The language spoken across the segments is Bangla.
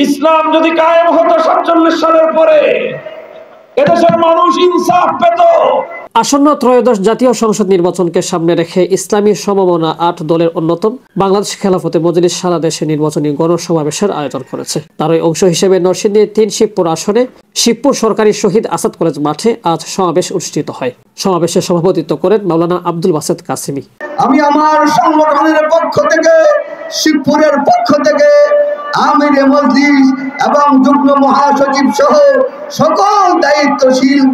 ইসলাম যদি কায়েম হতো 47 সালের পরে, এদেশের মানুষ ইনসাফ পেত। আসন্ন ত্রয়োদশ জাতীয় সংসদ নির্বাচনকে সামনে রেখে ইসলামী সমমনা 8 দলের অন্যতম বাংলাদেশ খেলাফতে মজলিস সারা দেশে নির্বাচনী গণসমাবেশের আয়োজন করেছে। তারই অংশ হিসেবে নরসিংদীর 3 শিবপুর আসনে শিবপুর সরকারি শহীদ আসাদ কলেজ মাঠে আজ সমাবেশ অনুষ্ঠিত হয়। সমাবেশে সভাপতিত্ব করেন মাওলানা আব্দুল বাসেত কাসিমি। আমি আমার সংগঠনের পক্ষ থেকে, শিবপুরের পক্ষ থেকে আমিরে মজলিস এবং যুগ্ম মহাসচিব সহ সকল দায়িত্বশীল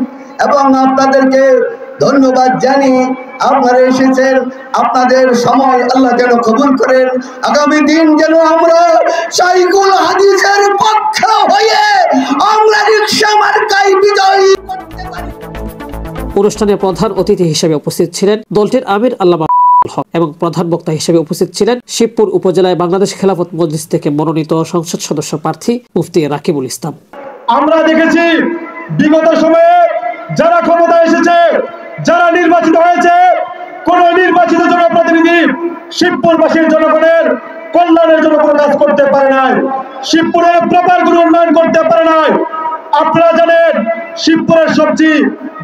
এবং আপনাদেরকে ধন্যবাদ জানিয়ে আপনারা এসেছেন। আপনাদের সময় আল্লাহ যেন কবুল করেন। আগামী দিন যেন আমরা শাইখুল হাদিসের পক্ষ হয়ে আমরা রিকশা মার্কায় বিজয়ী করতে পারি। অনুষ্ঠানে প্রধান অতিথি হিসেবে উপস্থিত ছিলেন দলটির আমির আল্লামা এবং প্রধান বক্তা হিসেবে উপস্থিত ছিলেন শিবপুর উপজেলায় বাংলাদেশ খেলাফত মজলিস থেকে মনোনীত সংসদ সদস্য প্রার্থী মুফতি রাকিবুল ইসলাম। আমরা দেখেছি বিগত সময়ে যারা ক্ষমতা এসেছে, যারা নির্বাচিত হয়েছে, কোন নির্বাচিত জনপ্রতিনিধি শিবপুরবাসীর জনগণের কল্যাণের জন্য কোনো কাজ করতে পারে নাই, শিবপুরের প্রপার কোনো উন্নয়ন করতে পারে নাই। আপনারা জানেন শিবপুরের সবজি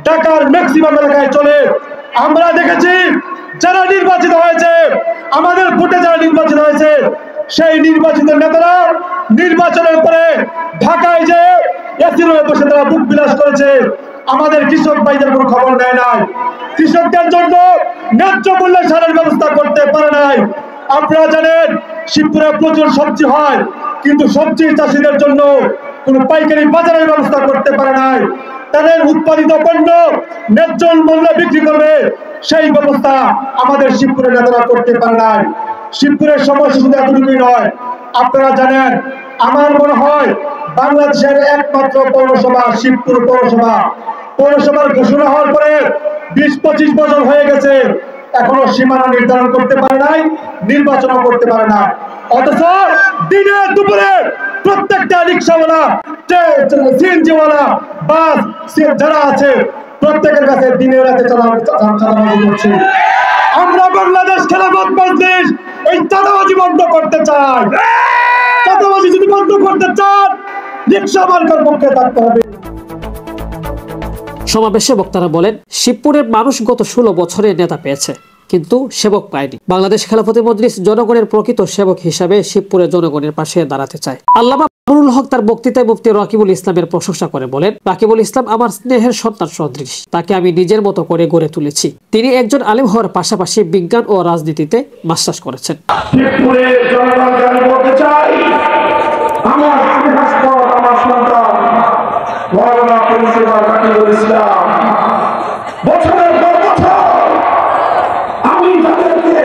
ঢাকার ম্যাক্সিমাম এলাকায় চলে। আমরা দেখেছি যারা নির্বাচিত হয়েছে, আমাদের ভোটে যারা নির্বাচিত হয়েছে, সেই নির্বাচিত নেতারা নির্বাচনের পরে ঢাকায় যে এসি রুমে বসে তারা বুক বিলাস করেছে। আমাদের কৃষক ভাইদের কোনো খবর নেয় নাই, কৃষকদের জন্য ন্যায্য মূল্যে সারের ব্যবস্থা করতে পারে নাই। আপনারা জানেন শিবপুরে প্রচুর সবজি হয়, কিন্তু সবজি চাষিদের জন্য কোনো পাইকারি বাজারের ব্যবস্থা করতে পারে নাই। তাদের উৎপাদিত পণ্য ন্যায্য মূল্যে বিক্রি করবে, সেই ব্যবস্থা আমাদের শিবপুরের নেতারা করতে পারে নাই। শিবপুরের সমস্যা শুধু এতটুকুই নয়, আপনারা জানেন আমার মনে হয় বাংলাদেশের একমাত্র পৌরসভা শিবপুর পৌরসভা। পৌরসভার ঘোষণা হওয়ার পরে 20-25 বছর হয়ে গেছে, এখনো সীমানা নির্ধারণ করতে পারে নাই, নির্বাচনও করতে পারে না। অথচ দিনে দুপুরে প্রত্যেকটা রিক্সাওয়ালা, সিএনজিওয়ালা, বাস যারা আছে প্রত্যেকের কাছে দিনে রাতে চাঁদাবাজি করছে। আমরা বাংলাদেশ খেলাফত মজলিস এই চাঁদাবাজি বন্ধ করতে চাই। চাঁদাবাজি যদি বন্ধ করতে চান, রিক্সা মার্কার পক্ষে থাকতে হবে। সমাবেশে বক্তারা বলেন, শিবপুরের মানুষ গত 16 বছরে নেতা পেয়েছে, কিন্তু সেবক পায়নি। বাংলাদেশ খেলাফতে মজলিস জনগণের প্রকৃত সেবক হিসাবে শিবপুরের জনগণের পাশে দাঁড়াতে চায়। আল্লামা মামুনুল হক তার বক্তৃতায় মুফতি রাকিবুল ইসলামের প্রশংসা করে বলেন, রাকিবুল ইসলাম আমার স্নেহের সন্তান সদৃশ, তাকে আমি নিজের মতো করে গড়ে তুলেছি। তিনি একজন আলেম হওয়ার পাশাপাশি বিজ্ঞান ও রাজনীতিতে মাস্টার্স করেছেন। শিবপুরের জনগণকে আমি বলতে চাই, আমার সন্তান মাওলানা প্রিন্সিপাল রাকিবুল ইসলাম বছরের পর বছর আমি তাদেরকে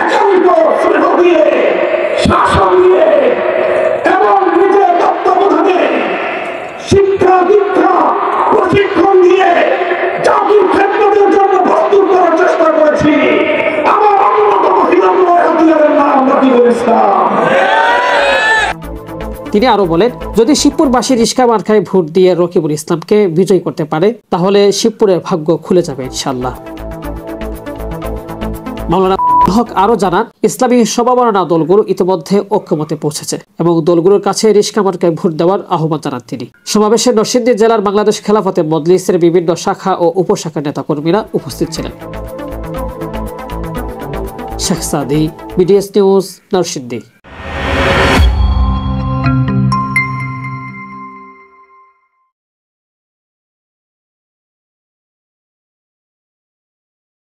একান্ত স্নেহ দিয়ে, শাসন দিয়ে এবং নিজের তত্ত্বাবধানে শিক্ষা দীক্ষা প্রশিক্ষণ দিয়ে জাতির খেদমতের জন্য প্রস্তুত করার চেষ্টা করেছি। আমার অন্যতম হিরণ্ময়ের নাম রাকিবুল ইসলাম। তিনি আরো বলেন, যদি শিবপুরবাসী রিক্সা মার্কায় ভোট দিয়ে রকিবুল ইসলামকে বিজয়ী করতে পারে, তাহলে শিবপুরের ভাগ্য খুলে যাবে ইনশাআল্লাহ। মাওলানা হক আরো জানান, ইসলামী সমমনা দলগুলো ইতিমধ্যে ঐক্যমতে পৌঁছেছে এবং দলগুলোর কাছে রিক্সা মার্কায় ভোট দেওয়ার আহ্বান জানান তিনি। সমাবেশে নরসিংদী জেলার বাংলাদেশ খেলাফতে মজলিসের বিভিন্ন শাখা ও উপশাখার নেতাকর্মীরা উপস্থিত ছিলেন। শেখ সাদি, বিডিএস নিউজ, নরসিংদী।